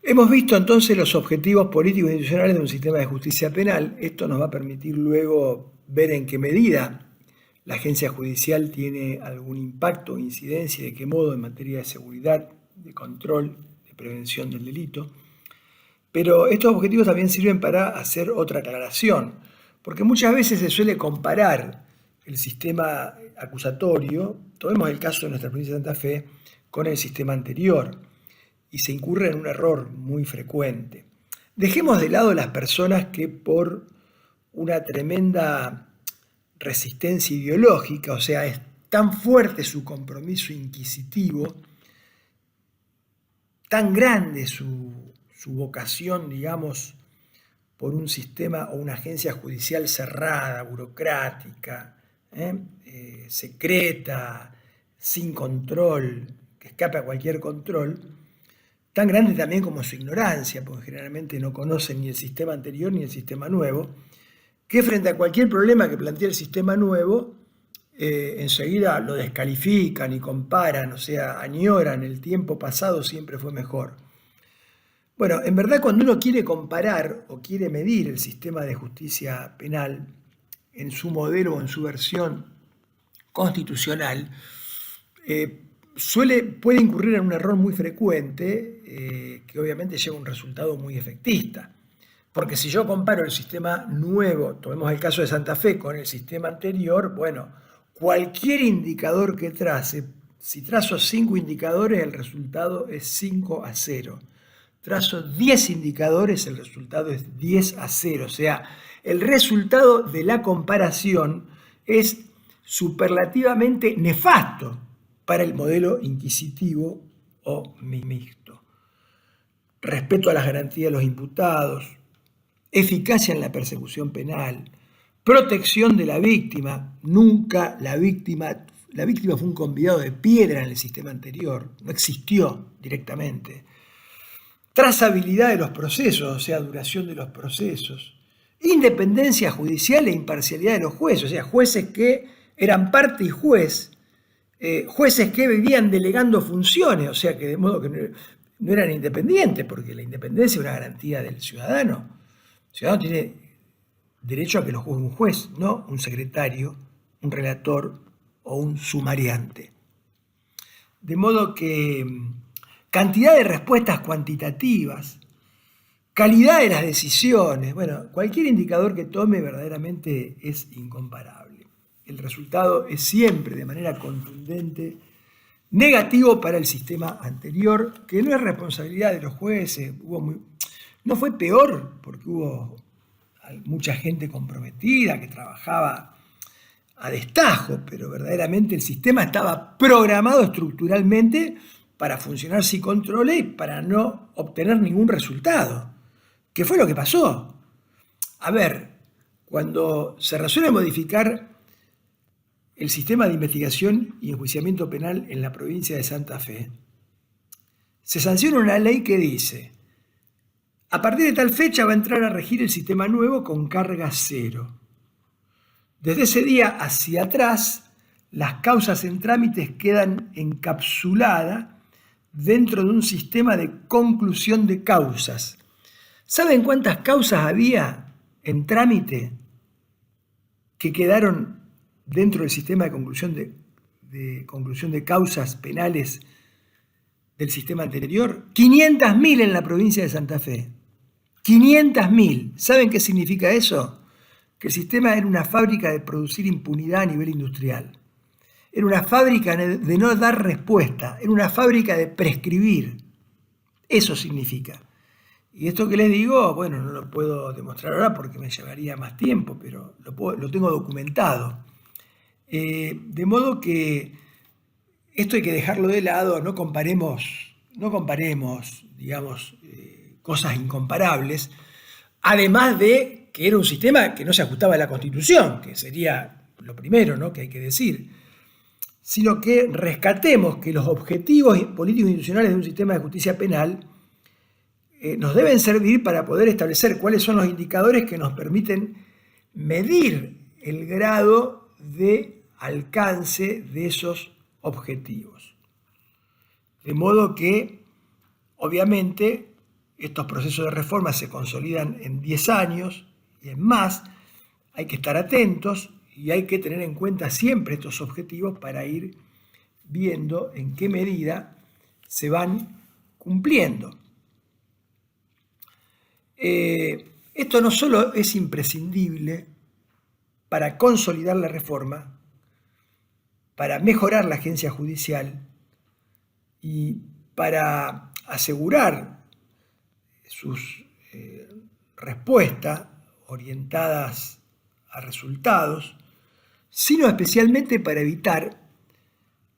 Hemos visto entonces los objetivos políticos e institucionales de un sistema de justicia penal. Esto nos va a permitir luego ver en qué medida la agencia judicial tiene algún impacto, incidencia y de qué modo en materia de seguridad, de control, de prevención del delito. Pero estos objetivos también sirven para hacer otra aclaración, porque muchas veces se suele comparar el sistema acusatorio, tomemos el caso de nuestra provincia de Santa Fe, con el sistema anterior, y se incurre en un error muy frecuente. Dejemos de lado las personas que por una tremenda resistencia ideológica, o sea, es tan fuerte su compromiso inquisitivo, tan grande su vocación, digamos, por un sistema o una agencia judicial cerrada, burocrática, secreta, sin control, que escape a cualquier control, tan grande también como su ignorancia, porque generalmente no conocen ni el sistema anterior ni el sistema nuevo, que frente a cualquier problema que plantea el sistema nuevo, enseguida lo descalifican y comparan, o sea, añoran el tiempo pasado siempre fue mejor. Bueno, en verdad cuando uno quiere comparar o quiere medir el sistema de justicia penal en su modelo o en su versión constitucional, puede incurrir en un error muy frecuente que obviamente lleva a un resultado muy efectista. Porque si yo comparo el sistema nuevo, tomemos el caso de Santa Fe, con el sistema anterior, bueno, cualquier indicador que trace, si trazo 5 indicadores, el resultado es 5-0. Trazo 10 indicadores, el resultado es 10-0. O sea, el resultado de la comparación es superlativamente nefasto para el modelo inquisitivo o mixto. Respeto a las garantías de los imputados, eficacia en la persecución penal, protección de la víctima. Nunca la víctima fue un convidado de piedra en el sistema anterior, no existió directamente. Trazabilidad de los procesos, o sea, duración de los procesos. Independencia judicial e imparcialidad de los jueces, o sea, jueces que eran parte y juez, jueces que vivían delegando funciones, o sea, que de modo que no eran independientes, porque la independencia es una garantía del ciudadano. El ciudadano tiene derecho a que lo juzgue un juez, no un secretario, un relator o un sumariante. De modo que cantidad de respuestas cuantitativas, calidad de las decisiones, bueno, cualquier indicador que tome verdaderamente es incomparable. El resultado es siempre de manera contundente negativo para el sistema anterior, que no es responsabilidad de los jueces, no fue peor porque hubo mucha gente comprometida que trabajaba a destajo, pero verdaderamente el sistema estaba programado estructuralmente para funcionar sin control y para no obtener ningún resultado. ¿Qué fue lo que pasó? A ver, cuando se resuelve modificar el sistema de investigación y enjuiciamiento penal en la provincia de Santa Fe, se sanciona una ley que dice: a partir de tal fecha va a entrar a regir el sistema nuevo con carga cero. Desde ese día hacia atrás, las causas en trámites quedan encapsuladas dentro de un sistema de conclusión de causas. ¿Saben cuántas causas había en trámite que quedaron dentro del sistema de conclusión de causas penales del sistema anterior? 500.000 en la provincia de Santa Fe. 500.000. ¿Saben qué significa eso? Que el sistema era una fábrica de producir impunidad a nivel industrial. Era una fábrica de no dar respuesta. Era una fábrica de prescribir. Eso significa. Y esto que les digo, bueno, no lo puedo demostrar ahora porque me llevaría más tiempo, pero lo tengo documentado. De modo que esto hay que dejarlo de lado, no comparemos, digamos, cosas incomparables, además de que era un sistema que no se ajustaba a la Constitución, que sería lo primero, ¿no?, que hay que decir, sino que rescatemos que los objetivos políticos e institucionales de un sistema de justicia penal nos deben servir para poder establecer cuáles son los indicadores que nos permiten medir el grado de alcance de esos objetivos. De modo que, obviamente, estos procesos de reforma se consolidan en 10 años y en más. Hay que estar atentos y hay que tener en cuenta siempre estos objetivos para ir viendo en qué medida se van cumpliendo. Esto no solo es imprescindible para consolidar la reforma, para mejorar la agencia judicial y para asegurar sus respuestas orientadas a resultados, sino especialmente para evitar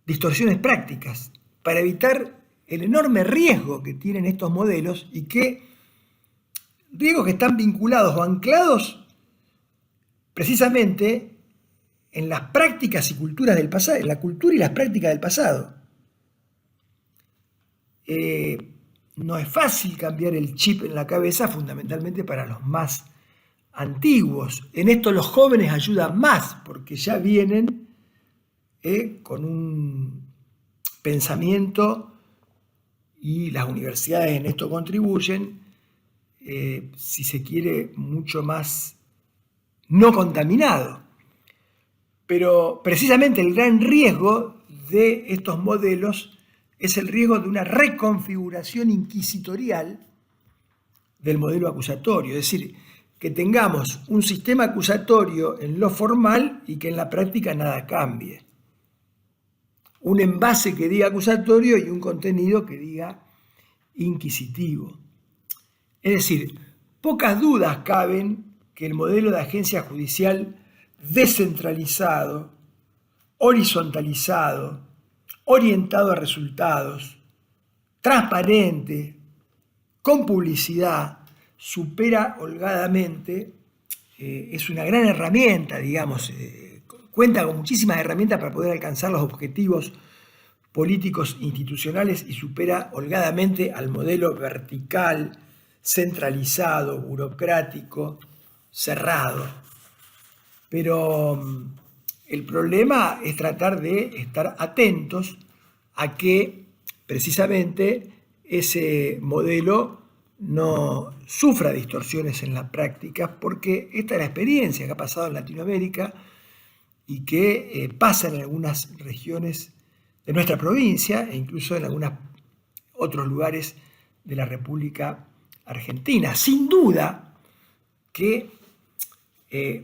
distorsiones prácticas, para evitar el enorme riesgo que tienen estos modelos y riesgos que están vinculados o anclados precisamente en las prácticas y culturas del pasado, en la cultura y las prácticas del pasado. No es fácil cambiar el chip en la cabeza, fundamentalmente para los más antiguos. En esto los jóvenes ayudan más, porque ya vienen con un pensamiento, y las universidades en esto contribuyen, si se quiere, mucho más no contaminado. Pero precisamente el gran riesgo de estos modelos es el riesgo de una reconfiguración inquisitorial del modelo acusatorio, es decir, que tengamos un sistema acusatorio en lo formal y que en la práctica nada cambie. Un envase que diga acusatorio y un contenido que diga inquisitivo. Es decir, pocas dudas caben que el modelo de agencia judicial descentralizado, horizontalizado, orientado a resultados, transparente, con publicidad, supera holgadamente, es una gran herramienta, digamos, cuenta con muchísimas herramientas para poder alcanzar los objetivos políticos institucionales y supera holgadamente al modelo vertical, centralizado, burocrático, cerrado. Pero el problema es tratar de estar atentos a que precisamente ese modelo no sufra distorsiones en la práctica, porque esta es la experiencia que ha pasado en Latinoamérica y que pasa en algunas regiones de nuestra provincia e incluso en algunos otros lugares de la República Argentina. Sin duda que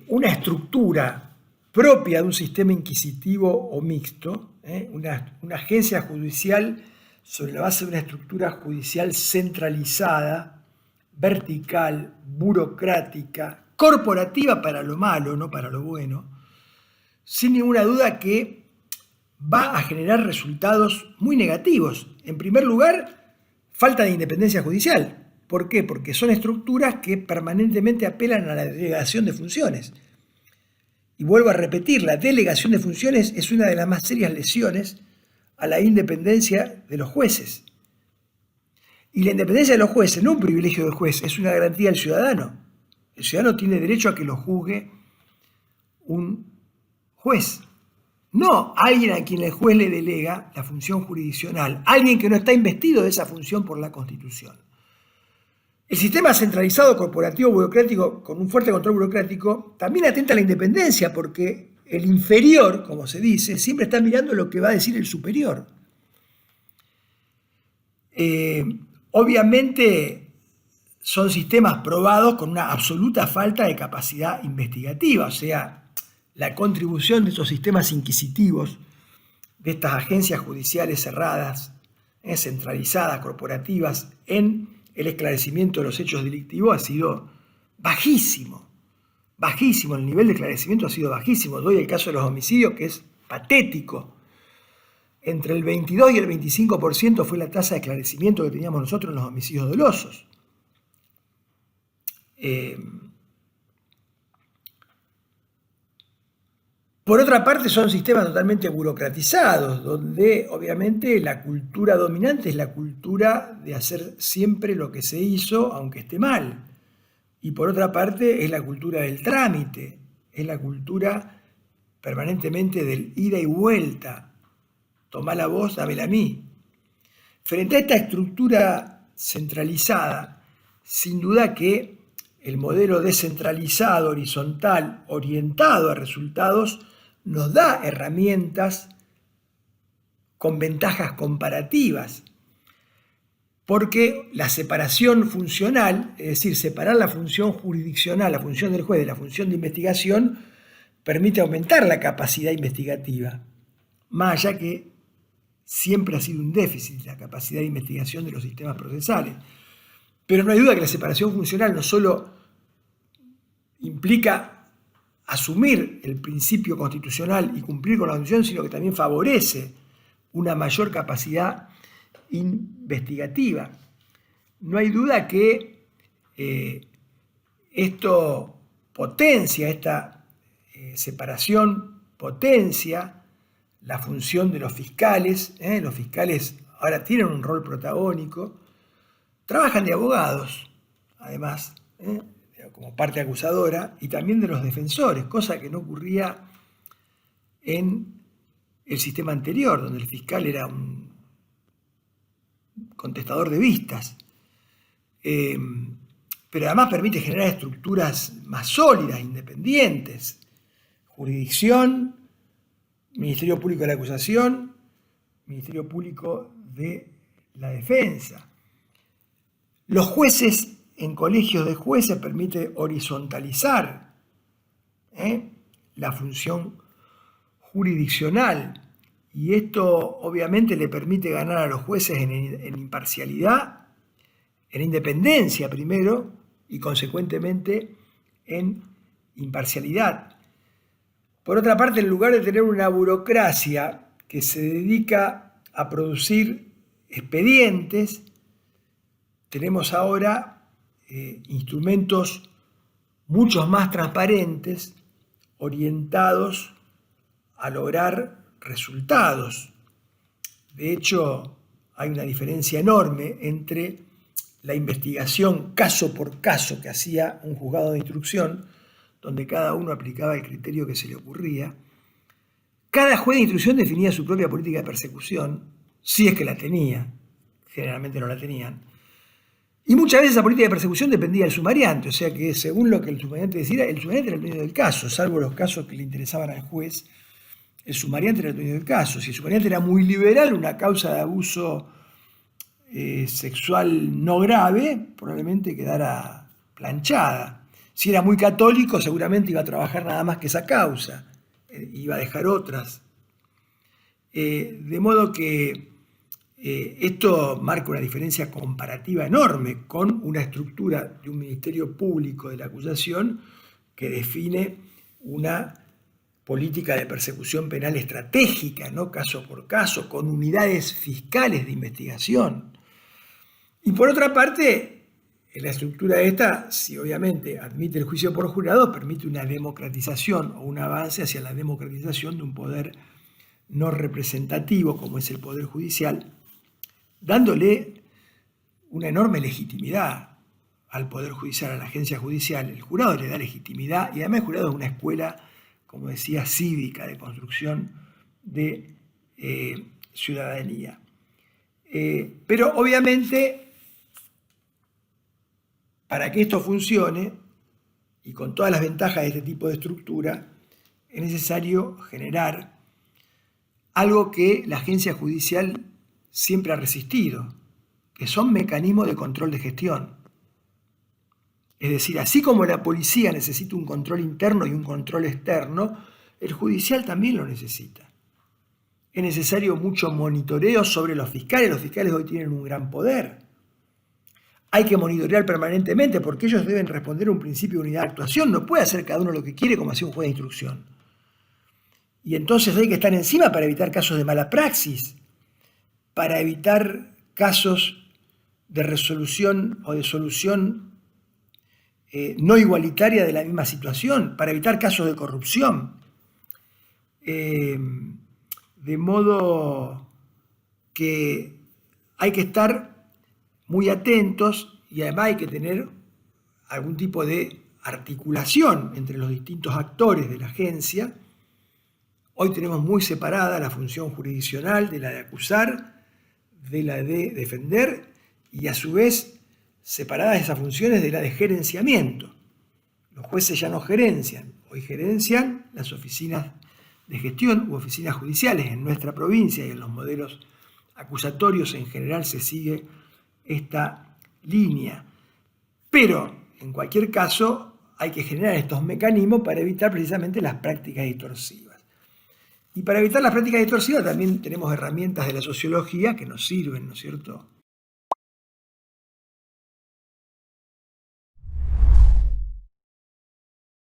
una estructura propia de un sistema inquisitivo o mixto, una agencia judicial sobre la base de una estructura judicial centralizada, vertical, burocrática, corporativa para lo malo, no para lo bueno, sin ninguna duda que va a generar resultados muy negativos. En primer lugar, falta de independencia judicial. ¿Por qué? Porque son estructuras que permanentemente apelan a la delegación de funciones. Y vuelvo a repetir, la delegación de funciones es una de las más serias lesiones a la independencia de los jueces. Y la independencia de los jueces no es un privilegio del juez, es una garantía del ciudadano. El ciudadano tiene derecho a que lo juzgue un juez. No alguien a quien el juez le delega la función jurisdiccional, alguien que no está investido de esa función por la Constitución. El sistema centralizado, corporativo, burocrático, con un fuerte control burocrático, también atenta a la independencia, porque el inferior, como se dice, siempre está mirando lo que va a decir el superior. Obviamente son sistemas probados con una absoluta falta de capacidad investigativa, o sea, la contribución de estos sistemas inquisitivos, de estas agencias judiciales cerradas, centralizadas, corporativas, en el esclarecimiento de los hechos delictivos ha sido bajísimo. Bajísimo, el nivel de esclarecimiento ha sido bajísimo. Doy el caso de los homicidios, que es patético. Entre el 22 y el 25% fue la tasa de esclarecimiento que teníamos nosotros en los homicidios dolosos. Por otra parte, son sistemas totalmente burocratizados, donde obviamente la cultura dominante es la cultura de hacer siempre lo que se hizo, aunque esté mal. Y por otra parte, es la cultura del trámite, es la cultura permanentemente del ida y vuelta. Tomá la vos, dámela a mí. Frente a esta estructura centralizada sin duda que el modelo descentralizado, horizontal, orientado a resultados, nos da herramientas con ventajas comparativas, porque la separación funcional, es decir, separar la función jurisdiccional, la función del juez de la función de investigación, permite aumentar la capacidad investigativa, más allá que siempre ha sido un déficit la capacidad de investigación de los sistemas procesales. Pero no hay duda que la separación funcional no solo implica asumir el principio constitucional y cumplir con la Constitución, sino que también favorece una mayor capacidad investigativa. No hay duda que esto potencia, esta separación potencia la función de los fiscales. Los fiscales ahora tienen un rol protagónico, trabajan de abogados, además, como parte acusadora, y también de los defensores, cosa que no ocurría en el sistema anterior, donde el fiscal era un contestador de vistas. Pero además permite generar estructuras más sólidas, independientes. Jurisdicción, Ministerio Público de la Acusación, Ministerio Público de la Defensa. Los jueces en colegios de jueces permite horizontalizar la función jurisdiccional, y esto obviamente le permite ganar a los jueces en imparcialidad, en independencia primero, y consecuentemente en imparcialidad. Por otra parte, en lugar de tener una burocracia que se dedica a producir expedientes, tenemos ahora instrumentos mucho más transparentes, orientados a lograr resultados. De hecho, hay una diferencia enorme entre la investigación caso por caso que hacía un juzgado de instrucción, donde cada uno aplicaba el criterio que se le ocurría. Cada juez de instrucción definía su propia política de persecución, si es que la tenía, generalmente no la tenían. Y muchas veces esa política de persecución dependía del sumariante, o sea que según lo que el sumariante decidiera, el sumariante era el dueño del caso, salvo los casos que le interesaban al juez, el sumariante era el dueño del caso. Si el sumariante era muy liberal, una causa de abuso sexual no grave, probablemente quedara planchada. Si era muy católico, seguramente iba a trabajar nada más que esa causa, iba a dejar otras. De modo que esto marca una diferencia comparativa enorme con una estructura de un Ministerio Público de la Acusación que define una política de persecución penal estratégica, ¿no? Caso por caso, con unidades fiscales de investigación. Y por otra parte, la estructura esta, si obviamente admite el juicio por jurado, permite una democratización o un avance hacia la democratización de un poder no representativo como es el Poder Judicial, dándole una enorme legitimidad al Poder Judicial, a la agencia judicial. El jurado le da legitimidad, y además el jurado es una escuela, como decía, cívica, de construcción de ciudadanía. Pero obviamente, para que esto funcione, y con todas las ventajas de este tipo de estructura, es necesario generar algo que la agencia judicial siempre ha resistido, que son mecanismos de control de gestión. Es decir, así como la policía necesita un control interno y un control externo, el judicial también lo necesita. Es necesario mucho monitoreo sobre los fiscales. Los fiscales hoy tienen un gran poder. Hay que monitorear permanentemente porque ellos deben responder a un principio de unidad de actuación. No puede hacer cada uno lo que quiere como hacía un juez de instrucción. Y entonces hay que estar encima para evitar casos de mala praxis, para evitar casos de resolución o de solución no igualitaria de la misma situación, para evitar casos de corrupción. De modo que hay que estar muy atentos y además hay que tener algún tipo de articulación entre los distintos actores de la agencia. Hoy tenemos muy separada la función jurisdiccional de la de acusar, de la de defender, y a su vez separadas esas funciones de la de gerenciamiento. Los jueces ya no gerencian, hoy gerencian las oficinas de gestión u oficinas judiciales. En nuestra provincia y en los modelos acusatorios en general se sigue esta línea. Pero, en cualquier caso, hay que generar estos mecanismos para evitar precisamente las prácticas distorsivas. Y para evitar las prácticas distorsivas también tenemos herramientas de la sociología que nos sirven, ¿no es cierto?,